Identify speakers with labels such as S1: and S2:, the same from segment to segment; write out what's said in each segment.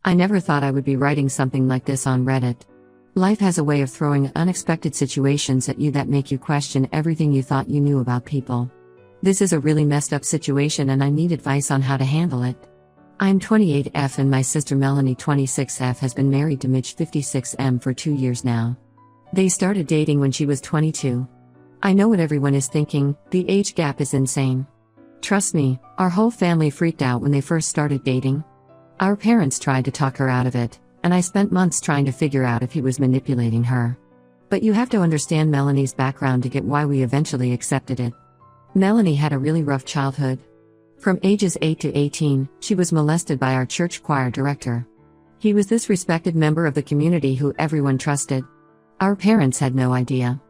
S1: I never thought I would be writing something like this on Reddit. Life has a way of throwing unexpected situations at you that make you question everything you thought you knew about people. This is a really messed up situation and I need advice on how to handle it. I'm 28F and my sister Melanie 26F has been married to Mitch 56M for 2 years now. They started dating when she was 22. I know what everyone is thinking, the age gap is insane. Trust me, our whole family freaked out when they first started dating. Our parents tried to talk her out of it, and I spent months trying to figure out if he was manipulating her. But you have to understand Melanie's background to get why we eventually accepted it. Melanie had a really rough childhood. From ages 8 to 18, she was molested by our church choir director. He was this respected member of the community who everyone trusted. Our parents had no idea.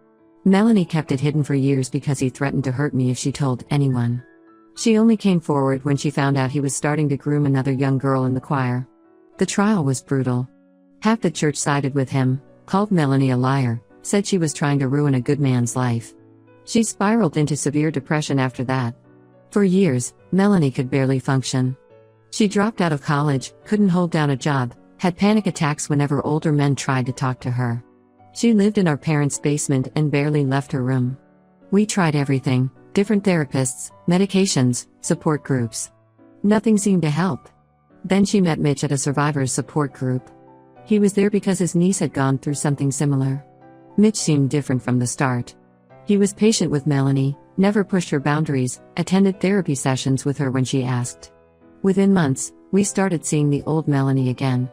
S1: Melanie kept it hidden for years because he threatened to hurt me if she told anyone. She only came forward when she found out he was starting to groom another young girl in the choir. The trial was brutal. Half the church sided with him, called Melanie a liar, said she was trying to ruin a good man's life. She spiraled into severe depression after that. For years, Melanie could barely function. She dropped out of college, couldn't hold down a job, had panic attacks whenever older men tried to talk to her. She lived in our parents' basement and barely left her room. We tried everything, different therapists, medications, support groups. Nothing seemed to help. Then she met Mitch at a survivors support group. He was there because his niece had gone through something similar. Mitch seemed different from the start. He was patient with Melanie, never pushed her boundaries, attended therapy sessions with her when she asked. Within months, we started seeing the old Melanie again.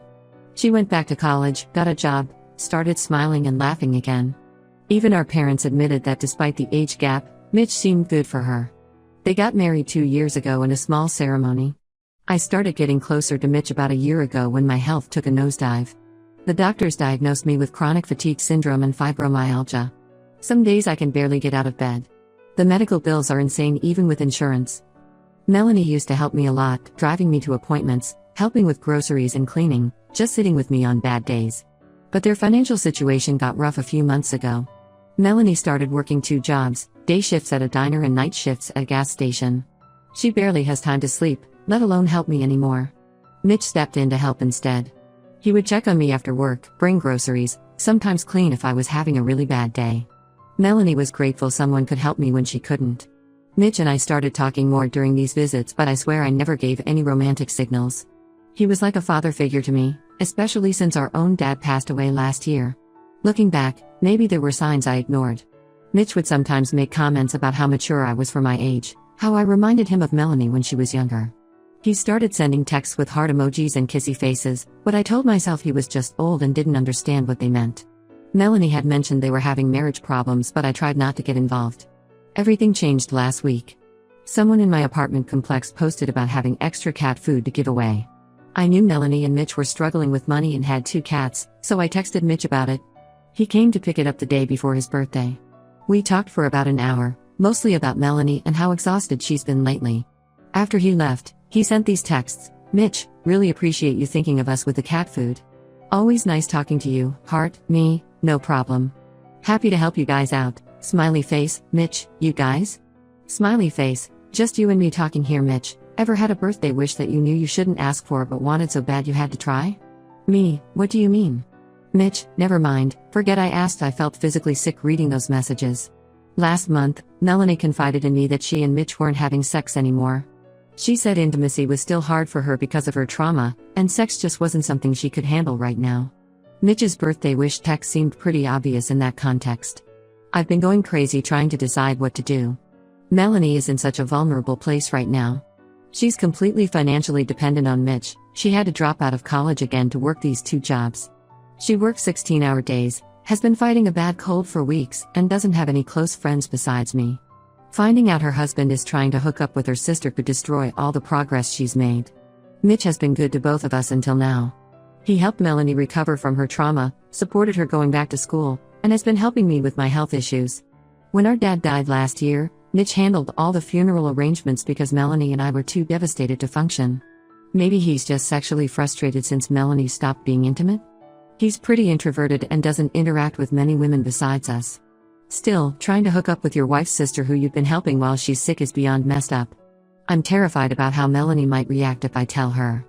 S1: She went back to college, got a job, started smiling and laughing again. Even our parents admitted that despite the age gap, Mitch seemed good for her. They got married 2 years ago in a small ceremony. I started getting closer to Mitch about a year ago when my health took a nosedive. The doctors diagnosed me with chronic fatigue syndrome and fibromyalgia. Some days I can barely get out of bed. The medical bills are insane even with insurance. Melanie used to help me a lot, driving me to appointments, helping with groceries and cleaning, just sitting with me on bad days. But their financial situation got rough a few months ago. Melanie started working 2 jobs, day shifts at a diner and night shifts at a gas station. She barely has time to sleep, let alone help me anymore. Mitch stepped in to help instead. He would check on me after work, bring groceries, sometimes clean if I was having a really bad day. Melanie was grateful someone could help me when she couldn't. Mitch and I started talking more during these visits, but I swear I never gave any romantic signals. He was like a father figure to me, especially since our own dad passed away last year. Looking back, maybe there were signs I ignored. Mitch would sometimes make comments about how mature I was for my age, how I reminded him of Melanie when she was younger. He started sending texts with heart emojis and kissy faces, but I told myself he was just old and didn't understand what they meant. Melanie had mentioned they were having marriage problems, but I tried not to get involved. Everything changed last week. Someone in my apartment complex posted about having extra cat food to give away. I knew Melanie and Mitch were struggling with money and had 2 cats, so I texted Mitch about it. He came to pick it up the day before his birthday. We talked for about an hour, mostly about Melanie and how exhausted she's been lately. After he left, he sent these texts. Mitch, really appreciate you thinking of us with the cat food. Always nice talking to you, heart, me, no problem. Happy to help you guys out, smiley face, Mitch, you guys? Smiley face, just you and me talking here Mitch, ever had a birthday wish that you knew you shouldn't ask for but wanted so bad you had to try? Me, what do you mean? Mitch, never mind, forget I asked. I felt physically sick reading those messages. Last month, Melanie confided in me that she and Mitch weren't having sex anymore. She said intimacy was still hard for her because of her trauma, and sex just wasn't something she could handle right now. Mitch's birthday wish text seemed pretty obvious in that context. I've been going crazy trying to decide what to do. Melanie is in such a vulnerable place right now. She's completely financially dependent on Mitch. She had to drop out of college again to work these 2 jobs. She works 16-hour days, has been fighting a bad cold for weeks, and doesn't have any close friends besides me. Finding out her husband is trying to hook up with her sister could destroy all the progress she's made. Mitch has been good to both of us until now. He helped Melanie recover from her trauma, supported her going back to school, and has been helping me with my health issues. When our dad died last year, Mitch handled all the funeral arrangements because Melanie and I were too devastated to function. Maybe he's just sexually frustrated since Melanie stopped being intimate? He's pretty introverted and doesn't interact with many women besides us. Still, trying to hook up with your wife's sister who you've been helping while she's sick is beyond messed up. I'm terrified about how Melanie might react if I tell her.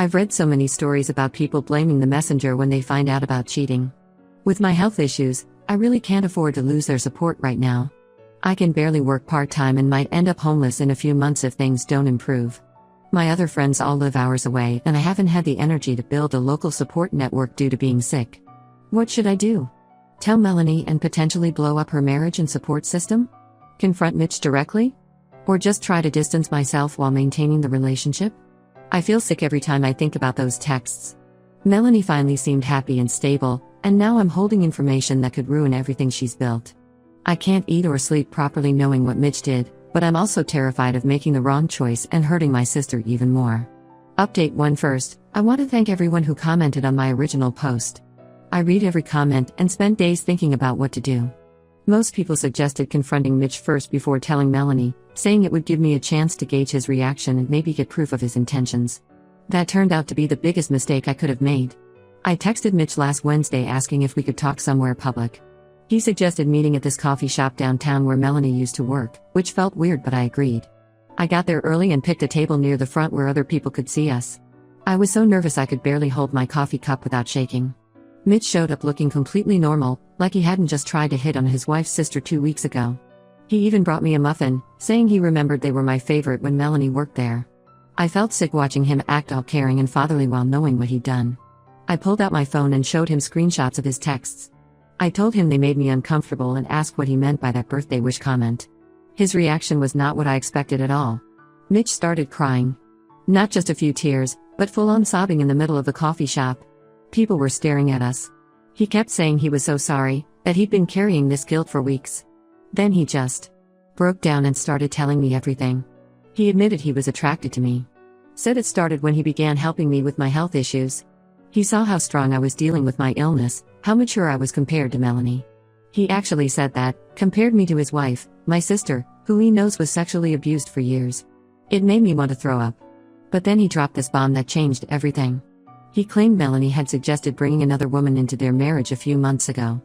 S1: I've read so many stories about people blaming the messenger when they find out about cheating. With my health issues, I really can't afford to lose their support right now. I can barely work part-time and might end up homeless in a few months if things don't improve. My other friends all live hours away and I haven't had the energy to build a local support network due to being sick. What should I do? Tell Melanie and potentially blow up her marriage and support system? Confront Mitch directly? Or just try to distance myself while maintaining the relationship? I feel sick every time I think about those texts. Melanie finally seemed happy and stable, and now I'm holding information that could ruin everything she's built. I can't eat or sleep properly knowing what Mitch did, but I'm also terrified of making the wrong choice and hurting my sister even more. Update 1 first, I want to thank everyone who commented on my original post. I read every comment and spent days thinking about what to do. Most people suggested confronting Mitch first before telling Melanie, saying it would give me a chance to gauge his reaction and maybe get proof of his intentions. That turned out to be the biggest mistake I could have made. I texted Mitch last Wednesday asking if we could talk somewhere public. He suggested meeting at this coffee shop downtown where Melanie used to work, which felt weird but I agreed. I got there early and picked a table near the front where other people could see us. I was so nervous I could barely hold my coffee cup without shaking. Mitch showed up looking completely normal, like he hadn't just tried to hit on his wife's sister 2 weeks ago. He even brought me a muffin, saying he remembered they were my favorite when Melanie worked there. I felt sick watching him act all caring and fatherly while knowing what he'd done. I pulled out my phone and showed him screenshots of his texts. I told him they made me uncomfortable and asked what he meant by that birthday wish comment. His reaction was not what I expected at all. Mitch started crying. Not just a few tears, but full-on sobbing in the middle of the coffee shop. People were staring at us. He kept saying he was so sorry, that he'd been carrying this guilt for weeks. Then he just broke down and started telling me everything. He admitted he was attracted to me. Said it started when he began helping me with my health issues. He saw how strong I was dealing with my illness, how mature I was compared to Melanie. He actually said that, compared me to his wife, my sister, who he knows was sexually abused for years. It made me want to throw up. But then he dropped this bomb that changed everything. He claimed Melanie had suggested bringing another woman into their marriage a few months ago.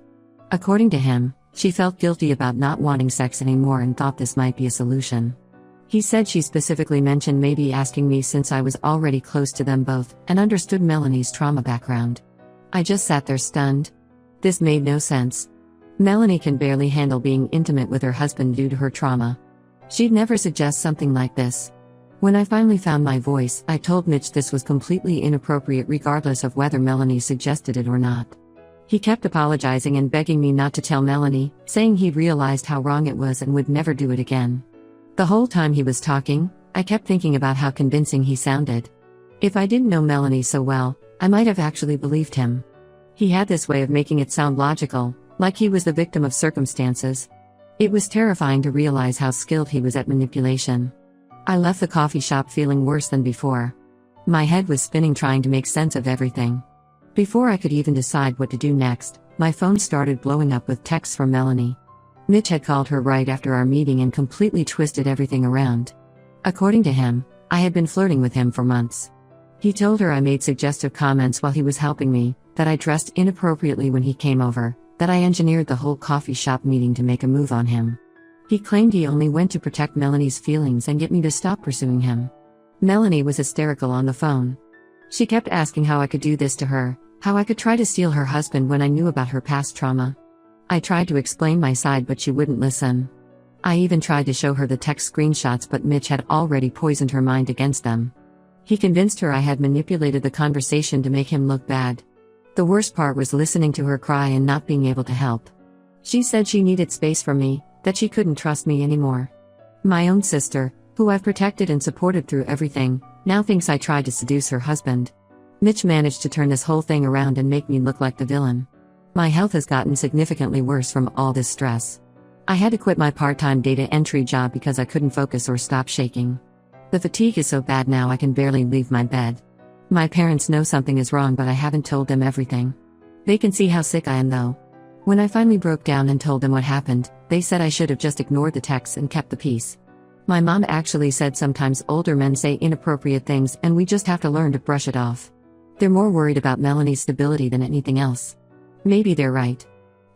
S1: According to him, she felt guilty about not wanting sex anymore and thought this might be a solution. He said she specifically mentioned maybe asking me since I was already close to them both and understood Melanie's trauma background. I just sat there stunned. This made no sense. Melanie can barely handle being intimate with her husband due to her trauma. She'd never suggest something like this. When I finally found my voice, I told Mitch this was completely inappropriate regardless of whether Melanie suggested it or not. He kept apologizing and begging me not to tell Melanie, saying he'd realized how wrong it was and would never do it again. The whole time he was talking, I kept thinking about how convincing he sounded. If I didn't know Melanie so well, I might have actually believed him. He had this way of making it sound logical, like he was the victim of circumstances. It was terrifying to realize how skilled he was at manipulation. I left the coffee shop feeling worse than before. My head was spinning trying to make sense of everything. Before I could even decide what to do next, my phone started blowing up with texts from Melanie. Mitch had called her right after our meeting and completely twisted everything around. According to him, I had been flirting with him for months. He told her I made suggestive comments while he was helping me, that I dressed inappropriately when he came over, that I engineered the whole coffee shop meeting to make a move on him. He claimed he only went to protect Melanie's feelings and get me to stop pursuing him. Melanie was hysterical on the phone. She kept asking how I could do this to her, how I could try to steal her husband when I knew about her past trauma. I tried to explain my side but she wouldn't listen. I even tried to show her the text screenshots but Mitch had already poisoned her mind against them. He convinced her I had manipulated the conversation to make him look bad. The worst part was listening to her cry and not being able to help. She said she needed space from me, that she couldn't trust me anymore. My own sister, who I've protected and supported through everything, now thinks I tried to seduce her husband. Mitch managed to turn this whole thing around and make me look like the villain. My health has gotten significantly worse from all this stress. I had to quit my part-time data entry job because I couldn't focus or stop shaking. The fatigue is so bad now I can barely leave my bed. My parents know something is wrong but I haven't told them everything. They can see how sick I am though. When I finally broke down and told them what happened, they said I should have just ignored the texts and kept the peace. My mom actually said sometimes older men say inappropriate things and we just have to learn to brush it off. They're more worried about Melanie's stability than anything else. Maybe they're right.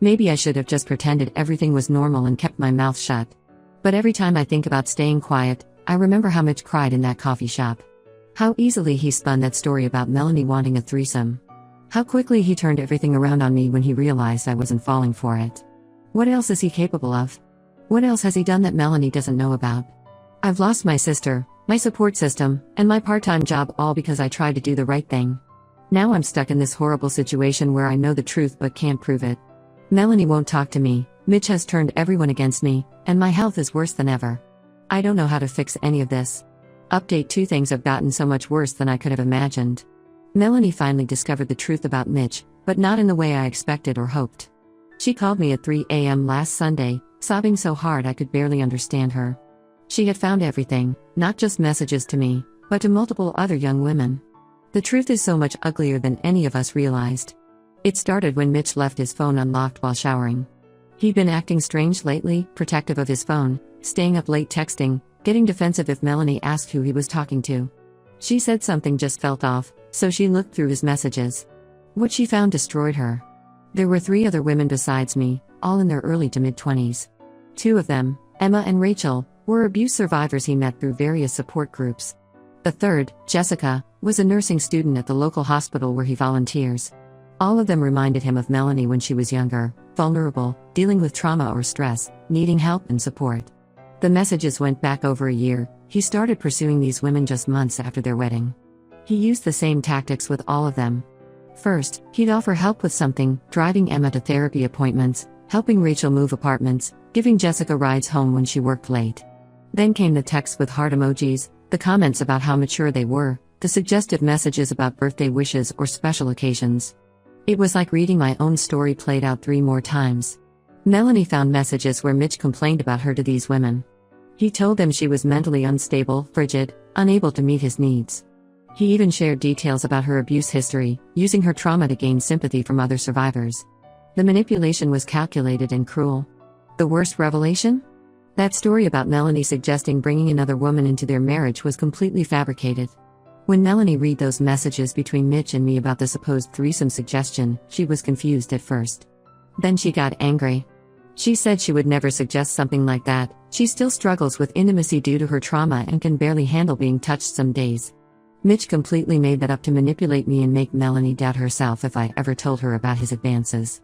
S1: Maybe I should have just pretended everything was normal and kept my mouth shut. But every time I think about staying quiet, I remember how Mitch cried in that coffee shop. How easily he spun that story about Melanie wanting a threesome. How quickly he turned everything around on me when he realized I wasn't falling for it. What else is he capable of? What else has he done that Melanie doesn't know about? I've lost my sister, my support system, and my part-time job, all because I tried to do the right thing. Now I'm stuck in this horrible situation where I know the truth but can't prove it. Melanie won't talk to me, Mitch has turned everyone against me, and my health is worse than ever. I don't know how to fix any of this. Update: 2 things have gotten so much worse than I could have imagined. Melanie finally discovered the truth about Mitch, but not in the way I expected or hoped. She called me at 3 a.m. last Sunday, sobbing so hard I could barely understand her. She had found everything, not just messages to me, but to multiple other young women. The truth is so much uglier than any of us realized. It started when Mitch left his phone unlocked while showering. He'd been acting strange lately, protective of his phone, staying up late texting, getting defensive if Melanie asked who he was talking to. She said something just felt off, so she looked through his messages. What she found destroyed her. There were 3 other women besides me, all in their early to mid-20s. 2 of them, Emma and Rachel, were abuse survivors he met through various support groups. The third, Jessica, was a nursing student at the local hospital where he volunteers. All of them reminded him of Melanie when she was younger, vulnerable, dealing with trauma or stress, needing help and support. The messages went back over a year. He started pursuing these women just months after their wedding. He used the same tactics with all of them. First, he'd offer help with something, driving Emma to therapy appointments, helping Rachel move apartments, giving Jessica rides home when she worked late. Then came the texts with heart emojis, the comments about how mature they were, the suggestive messages about birthday wishes or special occasions. It was like reading my own story played out 3 more times. Melanie found messages where Mitch complained about her to these women. He told them she was mentally unstable, frigid, unable to meet his needs. He even shared details about her abuse history, using her trauma to gain sympathy from other survivors. The manipulation was calculated and cruel. The worst revelation? That story about Melanie suggesting bringing another woman into their marriage was completely fabricated. When Melanie read those messages between Mitch and me about the supposed threesome suggestion, she was confused at first. Then she got angry. She said she would never suggest something like that. She still struggles with intimacy due to her trauma and can barely handle being touched some days. Mitch completely made that up to manipulate me and make Melanie doubt herself if I ever told her about his advances.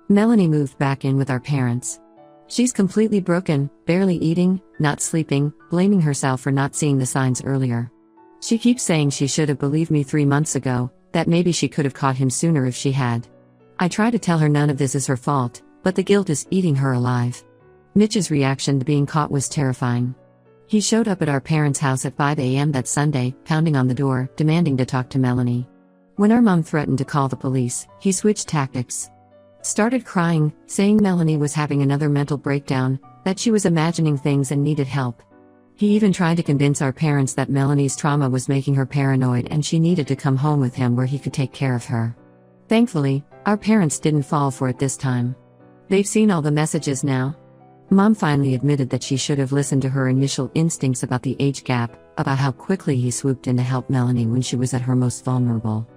S1: Melanie moved back in with our parents. She's completely broken, barely eating, not sleeping, blaming herself for not seeing the signs earlier. She keeps saying she should have believed me 3 months ago, that maybe she could have caught him sooner if she had. I try to tell her none of this is her fault, but the guilt is eating her alive. Mitch's reaction to being caught was terrifying. He showed up at our parents' house at 5 a.m. that Sunday, pounding on the door, demanding to talk to Melanie. When our mom threatened to call the police, he switched tactics. Started crying, saying Melanie was having another mental breakdown, that she was imagining things and needed help. He even tried to convince our parents that Melanie's trauma was making her paranoid and she needed to come home with him where he could take care of her. Thankfully, our parents didn't fall for it this time. They've seen all the messages now. Mom finally admitted that she should have listened to her initial instincts about the age gap, about how quickly he swooped in to help Melanie when she was at her most vulnerable.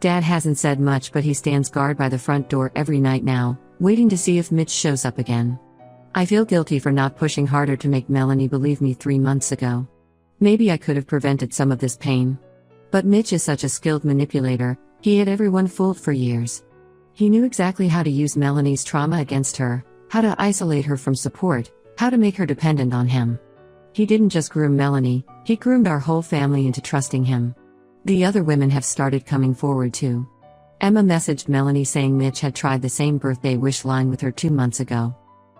S1: Dad hasn't said much, but he stands guard by the front door every night now, waiting to see if Mitch shows up again. I feel guilty for not pushing harder to make Melanie believe me 3 months ago. Maybe I could have prevented some of this pain. But Mitch is such a skilled manipulator, he had everyone fooled for years. He knew exactly how to use Melanie's trauma against her, how to isolate her from support, how to make her dependent on him. He didn't just groom Melanie, he groomed our whole family into trusting him. The other women have started coming forward too. Emma messaged Melanie saying Mitch had tried the same birthday wish line with her 2 months ago.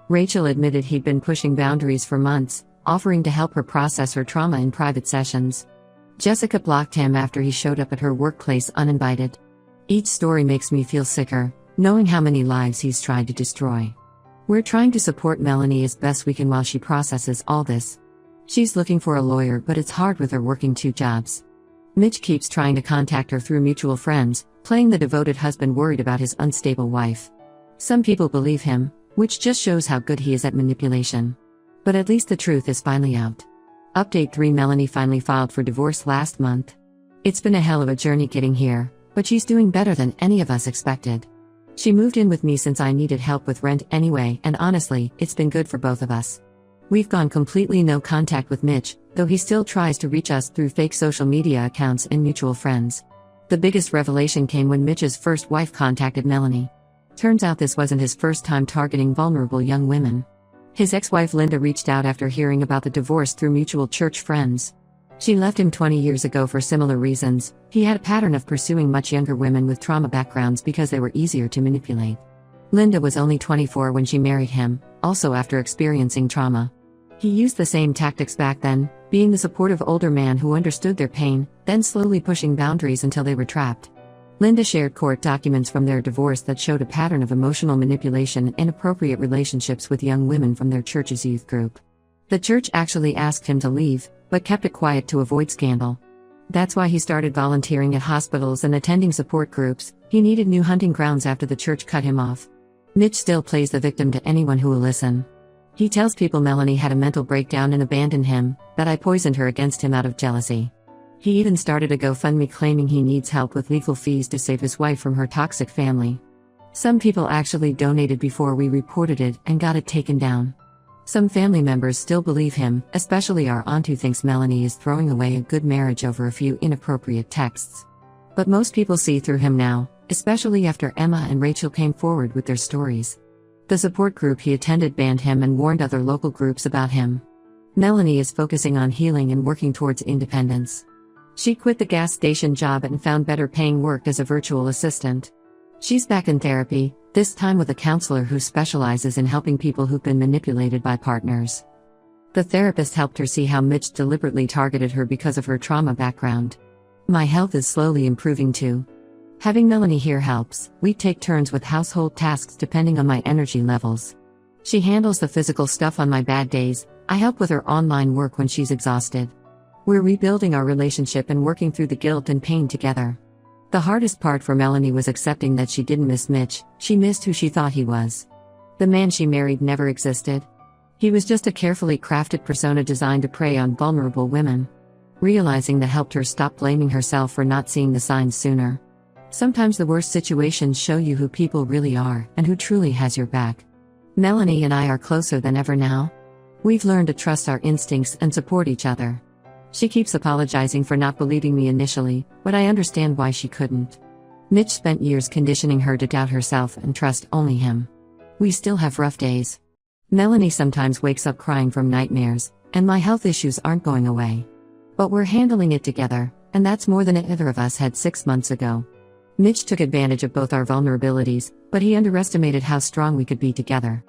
S1: Rachel admitted he'd been pushing boundaries for months, offering to help her process her trauma in private sessions. Jessica blocked him after he showed up at her workplace uninvited. Each story makes me feel sicker, knowing how many lives he's tried to destroy. We're trying to support Melanie as best we can while she processes all this. She's looking for a lawyer, but it's hard with her working 2 jobs. Mitch keeps trying to contact her through mutual friends, playing the devoted husband worried about his unstable wife. Some people believe him, which just shows how good he is at manipulation. But at least the truth is finally out. Update 3: Melanie finally filed for divorce last month. It's been a hell of a journey getting here, but she's doing better than any of us expected. She moved in with me since I needed help with rent anyway, and honestly, it's been good for both of us. We've gone completely no contact with Mitch, though he still tries to reach us through fake social media accounts and mutual friends. The biggest revelation came when Mitch's first wife contacted Melanie. Turns out this wasn't his first time targeting vulnerable young women. His ex-wife Linda reached out after hearing about the divorce through mutual church friends. She left him 20 years ago for similar reasons. He had a pattern of pursuing much younger women with trauma backgrounds because they were easier to manipulate. Linda was only 24 when she married him, also after experiencing trauma. He used the same tactics back then, being the supportive older man who understood their pain, then slowly pushing boundaries until they were trapped. Linda shared court documents from their divorce that showed a pattern of emotional manipulation and inappropriate relationships with young women from their church's youth group. The church actually asked him to leave, but kept it quiet to avoid scandal. That's why he started volunteering at hospitals and attending support groups. He needed new hunting grounds after the church cut him off. Mitch still plays the victim to anyone who will listen. He tells people Melanie had a mental breakdown and abandoned him, that I poisoned her against him out of jealousy. He even started a GoFundMe claiming he needs help with legal fees to save his wife from her toxic family. Some people actually donated before we reported it and got it taken down. Some family members still believe him, especially our aunt who thinks Melanie is throwing away a good marriage over a few inappropriate texts. But most people see through him now, especially after Emma and Rachel came forward with their stories. The support group he attended banned him and warned other local groups about him. Melanie is focusing on healing and working towards independence. She quit the gas station job and found better paying work as a virtual assistant. She's back in therapy, this time with a counselor who specializes in helping people who've been manipulated by partners. The therapist helped her see how Mitch deliberately targeted her because of her trauma background. My health is slowly improving too. Having Melanie here helps. We take turns with household tasks depending on my energy levels. She handles the physical stuff on my bad days. I help with her online work when she's exhausted. We're rebuilding our relationship and working through the guilt and pain together. The hardest part for Melanie was accepting that she didn't miss Mitch, she missed who she thought he was. The man she married never existed. He was just a carefully crafted persona designed to prey on vulnerable women. Realizing that helped her stop blaming herself for not seeing the signs sooner. Sometimes the worst situations show you who people really are and who truly has your back. Melanie and I are closer than ever now. We've learned to trust our instincts and support each other. She keeps apologizing for not believing me initially, but I understand why she couldn't. Mitch spent years conditioning her to doubt herself and trust only him. We still have rough days. Melanie sometimes wakes up crying from nightmares, and my health issues aren't going away. But we're handling it together, and that's more than either of us had 6 months ago. Mitch took advantage of both our vulnerabilities, but he underestimated how strong we could be together.